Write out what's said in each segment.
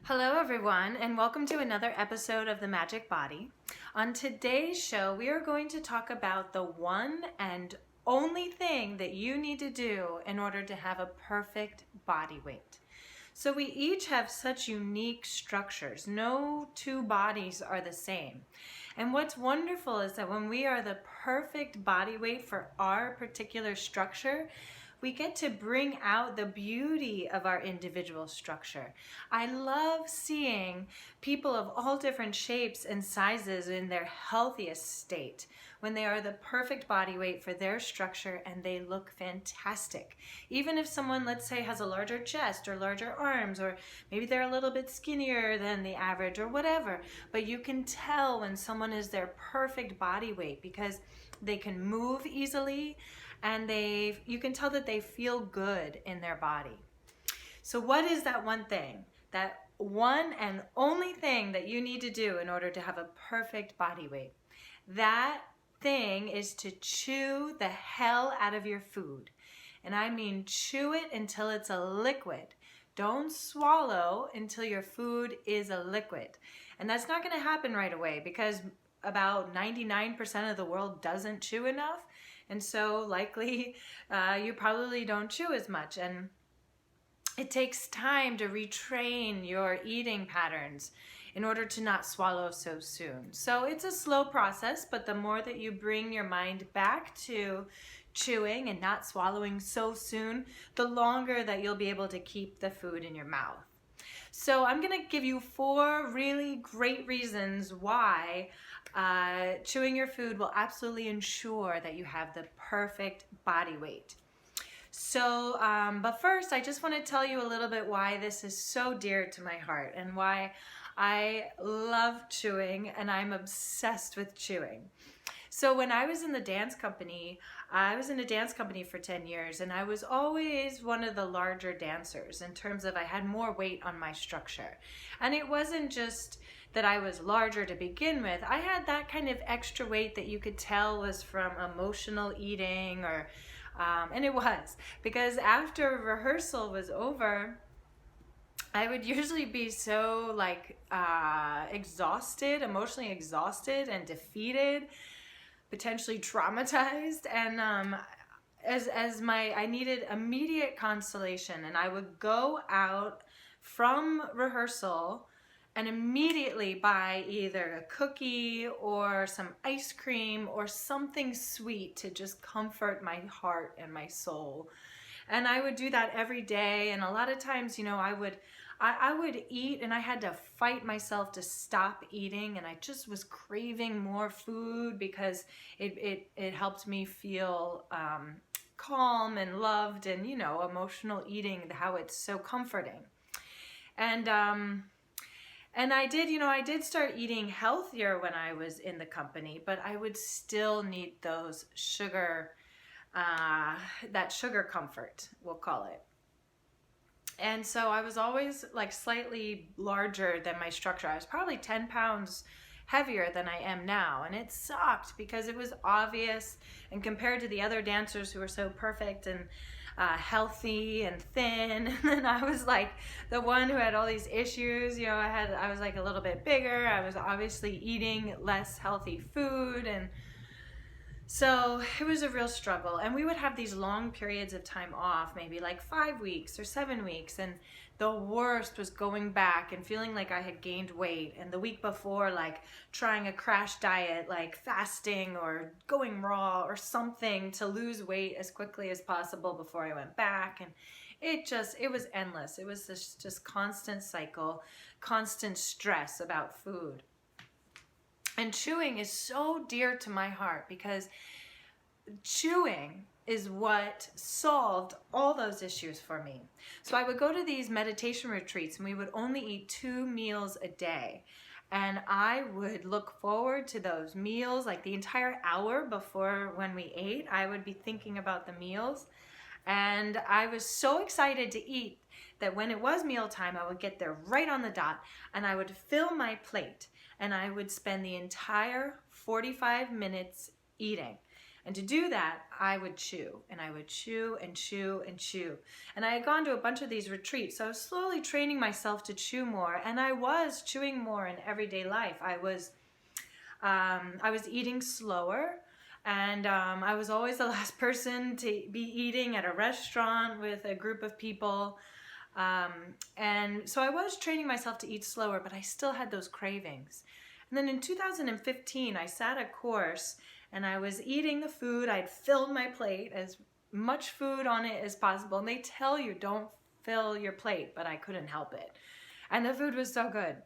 Hello everyone, and welcome to another episode of The Magic Body. On today's show, we are going to talk about the one and only thing that you need to do in order to have a perfect body weight. So we each have such unique structures. No two bodies are the same. And what's wonderful is that when we are the perfect body weight for our particular structure, we get to bring out the beauty of our individual structure. I love seeing people of all different shapes and sizes in their healthiest state when they are the perfect body weight for their structure and they look fantastic. Even if someone, let's say, has a larger chest or larger arms, or maybe they're a little bit skinnier than the average or whatever, but you can tell when someone is their perfect body weight because they can move easily, and you can tell that they feel good in their body. So what is that one thing, that one and only thing that you need to do in order to have a perfect body weight? That thing is to chew the hell out of your food. And I mean chew it until it's a liquid. Don't swallow until your food is a liquid. And that's not going to happen right away because about 99% of the world doesn't chew enough. And so likely you probably don't chew as much. And it takes time to retrain your eating patterns in order to not swallow so soon. So it's a slow process, but the more that you bring your mind back to chewing and not swallowing so soon, the longer that you'll be able to keep the food in your mouth. So I'm going to give you 4 really great reasons why chewing your food will absolutely ensure that you have the perfect body weight. So, but first, I just want to tell you a little bit why this is so dear to my heart and why I love chewing and I'm obsessed with chewing. So when I was in the dance company, I was in a dance company for 10 years and I was always one of the larger dancers in terms of I had more weight on my structure. And it wasn't just that I was larger to begin with. I had that kind of extra weight that you could tell was from emotional eating and it was because after rehearsal was over, I would usually be so exhausted, emotionally exhausted and defeated, potentially traumatized, and I needed immediate consolation, and I would go out from rehearsal and immediately buy either a cookie or some ice cream or something sweet to just comfort my heart and my soul. And I would do that every day, and a lot of times, I would eat and I had to fight myself to stop eating, and I just was craving more food because it helped me feel calm and loved, and emotional eating, how it's so comforting. And I did start eating healthier when I was in the company, but I would still need those sugar, that sugar comfort, we'll call it. And so I was always slightly larger than my structure. I was probably 10 pounds heavier than I am now. And it sucked because it was obvious. And compared to the other dancers who were so perfect and healthy and thin, and I was the one who had all these issues. I was a little bit bigger. I was obviously eating less healthy food, and so it was a real struggle. And we would have these long periods of time off, maybe 5 weeks or 7 weeks. And the worst was going back and feeling like I had gained weight. And the week before, trying a crash diet, fasting or going raw or something to lose weight as quickly as possible before I went back. And it was endless. It was this just constant cycle, constant stress about food. And chewing is so dear to my heart because chewing is what solved all those issues for me. So I would go to these meditation retreats and we would only eat 2 meals a day. And I would look forward to those meals, the entire hour before when we ate, I would be thinking about the meals. And I was so excited to eat that when it was mealtime, I would get there right on the dot and I would fill my plate and I would spend the entire 45 minutes eating. And to do that, I would chew, and I would chew and chew and chew. And I had gone to a bunch of these retreats, so I was slowly training myself to chew more, and I was chewing more in everyday life. I was eating slower, and I was always the last person to be eating at a restaurant with a group of people. And so I was training myself to eat slower, but I still had those cravings. And then in 2015, I sat a course and I was eating the food. I'd filled my plate, as much food on it as possible. And they tell you don't fill your plate, but I couldn't help it. And the food was so good.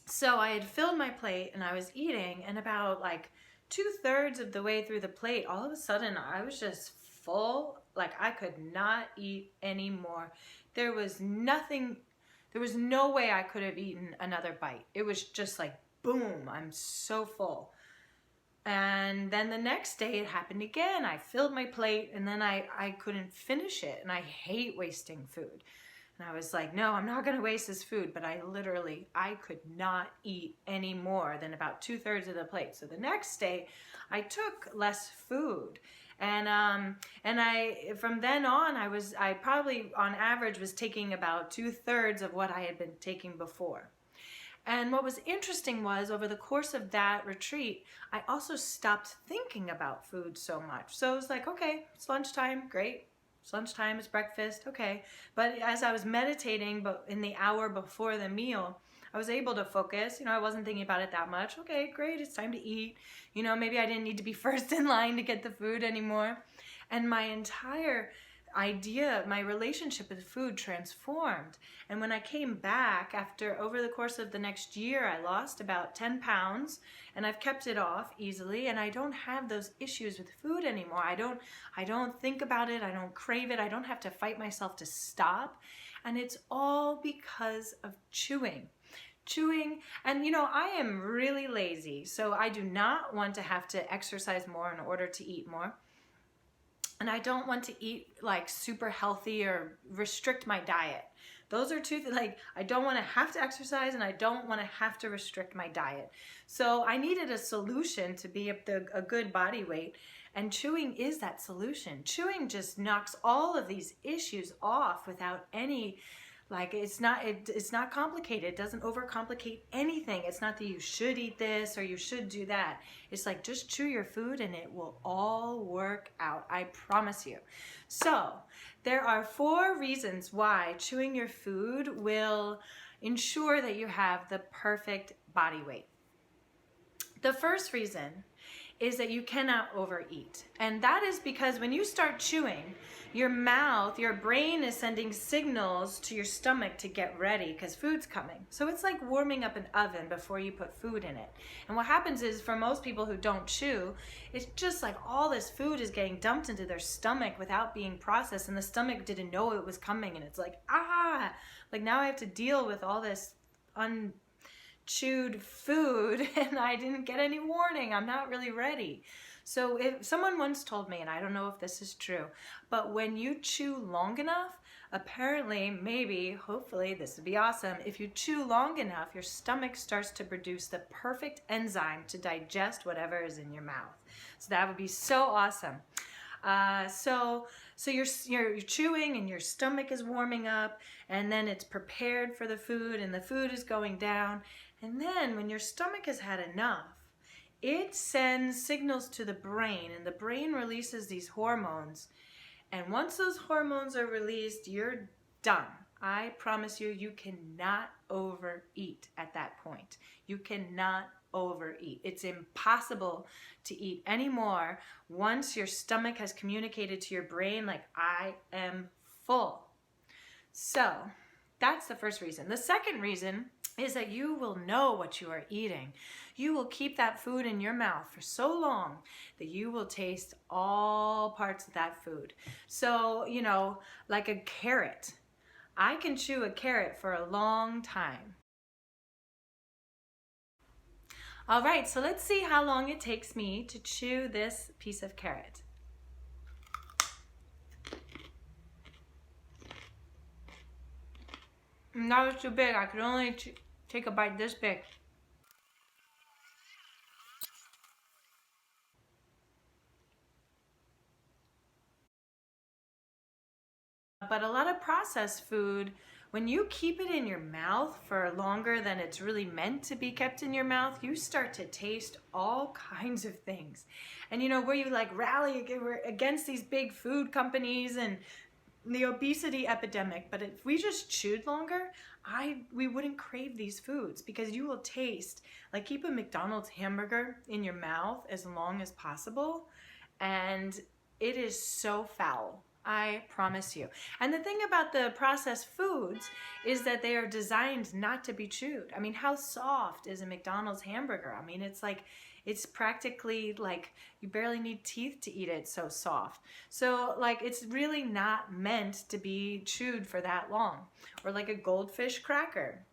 So I had filled my plate and I was eating, and about like 2/3 of the way through the plate, all of a sudden I was just full. Like I could not eat anymore. There was no way I could have eaten another bite. It was just like, boom, I'm so full. And then the next day it happened again. I filled my plate and then I couldn't finish it. And I hate wasting food. And I was like, no, I'm not going to waste this food. But I could not eat any more than about 2/3 of the plate. So the next day I took less food. And from then on, I probably on average was taking about 2/3 of what I had been taking before. And what was interesting was, over the course of that retreat, I also stopped thinking about food so much. So it was like, okay, it's lunchtime, great. It's lunchtime, it's breakfast, okay. But as I was meditating, but in the hour before the meal, I was able to focus. I wasn't thinking about it that much. Okay, great, it's time to eat. Maybe I didn't need to be first in line to get the food anymore. And my entire idea, my relationship with food transformed. And when I came back over the course of the next year, I lost about 10 pounds, and I've kept it off easily, and I don't have those issues with food anymore. I don't think about it. I don't crave it. I don't have to fight myself to stop. And it's all because of chewing. And I am really lazy, so I do not want to have to exercise more in order to eat more. And I don't want to eat like super healthy or restrict my diet. Those are two things. Like, I don't want to have to exercise, and I don't want to have to restrict my diet. So I needed a solution to be a good body weight, and chewing is that solution. Chewing just knocks all of these issues off without any, it's not complicated. It doesn't overcomplicate anything. It's not that you should eat this or you should do that. It's like, just chew your food and it will all work out. I promise you. So there are 4 reasons why chewing your food will ensure that you have the perfect body weight. The first reason is that you cannot overeat. And that is because when you start chewing, your brain is sending signals to your stomach to get ready because food's coming. So it's like warming up an oven before you put food in it. And what happens is, for most people who don't chew, it's just like all this food is getting dumped into their stomach without being processed, and the stomach didn't know it was coming, and it's like, like now I have to deal with all this chewed food and I didn't get any warning. I'm not really ready. So if someone once told me, and I don't know if this is true, but when you chew long enough, apparently, maybe, hopefully, this would be awesome. If you chew long enough, your stomach starts to produce the perfect enzyme to digest whatever is in your mouth. So that would be so awesome. So you're chewing and your stomach is warming up, and then it's prepared for the food, and the food is going down. And then when your stomach has had enough, it sends signals to the brain, and the brain releases these hormones. And once those hormones are released, you're done. I promise you, you cannot overeat at that point. You cannot overeat. It's impossible to eat anymore once your stomach has communicated to your brain, like, I am full. So that's the first reason. The second reason is that you will know what you are eating. You will keep that food in your mouth for so long that you will taste all parts of that food. So, like a carrot. I can chew a carrot for a long time. All right, so let's see how long it takes me to chew this piece of carrot. That was too big. I could only take a bite this big. But a lot of processed food, when you keep it in your mouth for longer than it's really meant to be kept in your mouth, you start to taste all kinds of things. And where you like rally against these big food companies and the obesity epidemic, but if we just chewed longer, we wouldn't crave these foods, because you will taste, like, keep a McDonald's hamburger in your mouth as long as possible, and it is so foul. I promise you. And the thing about the processed foods is that they are designed not to be chewed. I mean, how soft is a McDonald's hamburger? I mean, it's practically like you barely need teeth to eat it, so soft. So like, it's really not meant to be chewed for that long. Or like a goldfish cracker.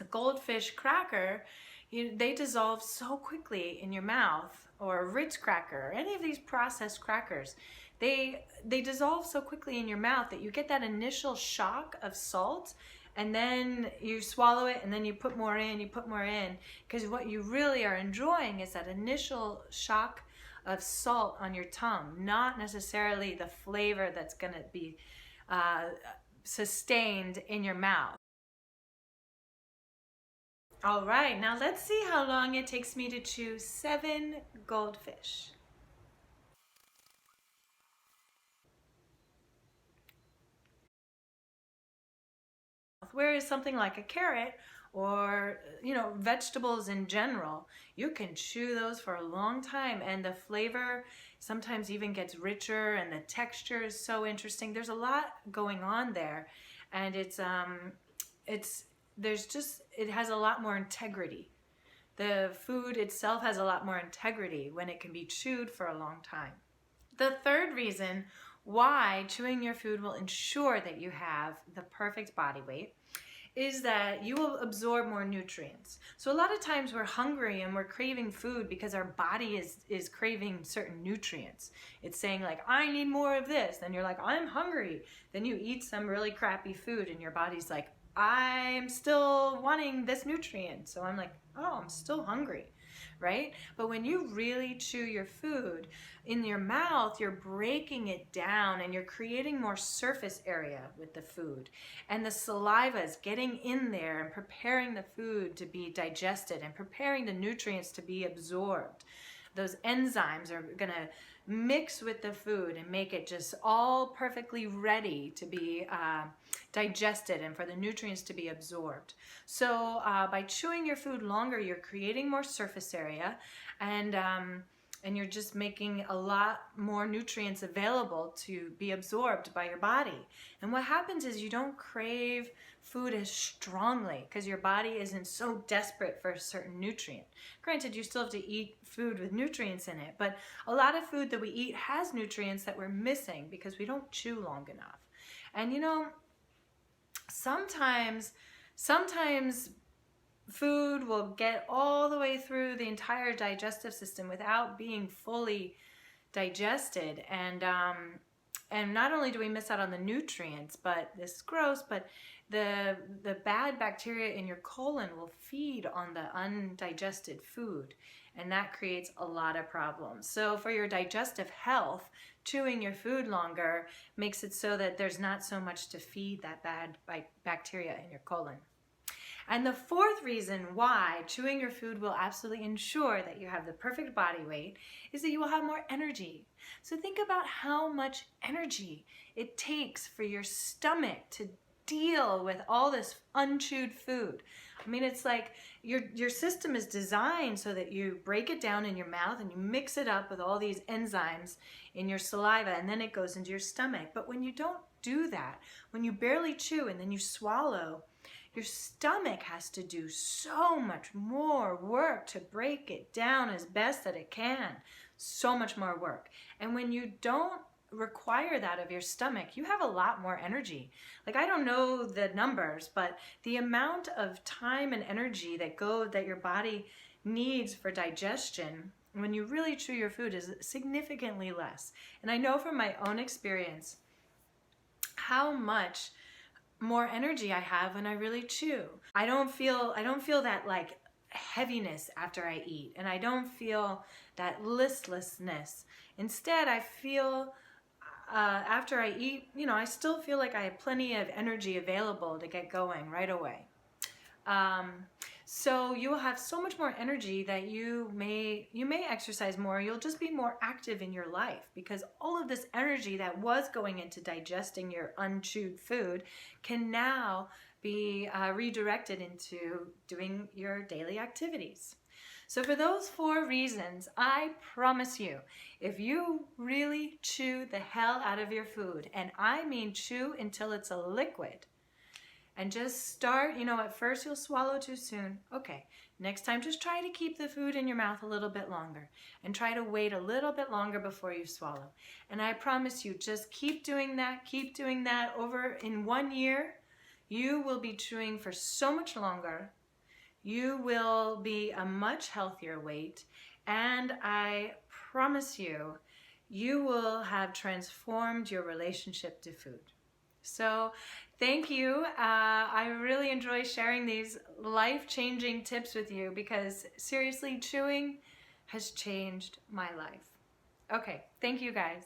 A goldfish cracker, they dissolve so quickly in your mouth. Or a Ritz cracker, or any of these processed crackers. They dissolve so quickly in your mouth that you get that initial shock of salt, and then you swallow it, and then you put more in, because what you really are enjoying is that initial shock of salt on your tongue, not necessarily the flavor that's going to be sustained in your mouth. All right, now let's see how long it takes me to chew 7 goldfish. Whereas something like a carrot or, vegetables in general, you can chew those for a long time, and the flavor sometimes even gets richer, and the texture is so interesting. There's a lot going on there, and it has a lot more integrity. The food itself has a lot more integrity when it can be chewed for a long time. The third reason why chewing your food will ensure that you have the perfect body weight is that you will absorb more nutrients. So a lot of times we're hungry and we're craving food because our body is craving certain nutrients. It's saying like, I need more of this. Then you're like, I'm hungry. Then you eat some really crappy food and your body's like, I'm still wanting this nutrient. So I'm like, oh, I'm still hungry, right? But when you really chew your food in your mouth, you're breaking it down and you're creating more surface area with the food. And the saliva is getting in there and preparing the food to be digested and preparing the nutrients to be absorbed. Those enzymes are going to mix with the food and make it just all perfectly ready to be digested and for the nutrients to be absorbed. So by chewing your food longer, you're creating more surface area, and you're just making a lot more nutrients available to be absorbed by your body. And what happens is you don't crave food as strongly because your body isn't so desperate for a certain nutrient. Granted, you still have to eat food with nutrients in it, but a lot of food that we eat has nutrients that we're missing because we don't chew long enough. And sometimes food will get all the way through the entire digestive system without being fully digested, and not only do we miss out on the nutrients, but this is gross, but the bad bacteria in your colon will feed on the undigested food, and that creates a lot of problems. So for your digestive health, chewing your food longer makes it so that there's not so much to feed that bad bacteria in your colon. And the fourth reason why chewing your food will absolutely ensure that you have the perfect body weight is that you will have more energy. So think about how much energy it takes for your stomach to deal with all this unchewed food. I mean, it's like your system is designed so that you break it down in your mouth and you mix it up with all these enzymes in your saliva, and then it goes into your stomach. But when you don't do that, when you barely chew and then you swallow, your stomach has to do so much more work to break it down as best that it can. So much more work. And when you don't require that of your stomach, you have a lot more energy. Like, I don't know the numbers, but the amount of time and energy that your body needs for digestion when you really chew your food is significantly less. And I know from my own experience how much more energy I have when I really chew. I don't feel that like heaviness after I eat, and I don't feel that listlessness. Instead, I feel after I eat, I still feel like I have plenty of energy available to get going right away. So you will have so much more energy that you may exercise more. You'll just be more active in your life because all of this energy that was going into digesting your unchewed food can now be redirected into doing your daily activities. So for those 4 reasons, I promise you, if you really chew the hell out of your food, and I mean chew until it's a liquid, and just start, at first you'll swallow too soon. Okay, next time just try to keep the food in your mouth a little bit longer and try to wait a little bit longer before you swallow. And I promise you, just keep doing that over in 1 year. You will be chewing for so much longer. You will be a much healthier weight. And I promise you, you will have transformed your relationship to food. So thank you. I really enjoy sharing these life-changing tips with you because seriously, chewing has changed my life. Okay, thank you guys.